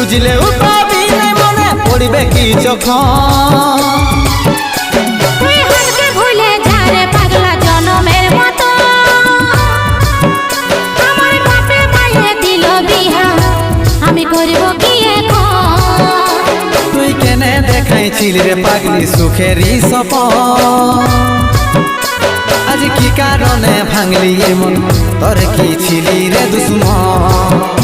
বুঝলেও পাবি না মনে পড়বে কি যখন তুই হাতকে ভুলে যা রে পাগলা জনমের মতো আমার বাপে মাইয়ে দিল বিহা আমি করব কি এখন তুই কেনে দেখাইছিলি রে পাগলি সুখেরই সপন আজ কি কারণে ভাঙলি এমন তোর কি ছিলি রে দুশ্মন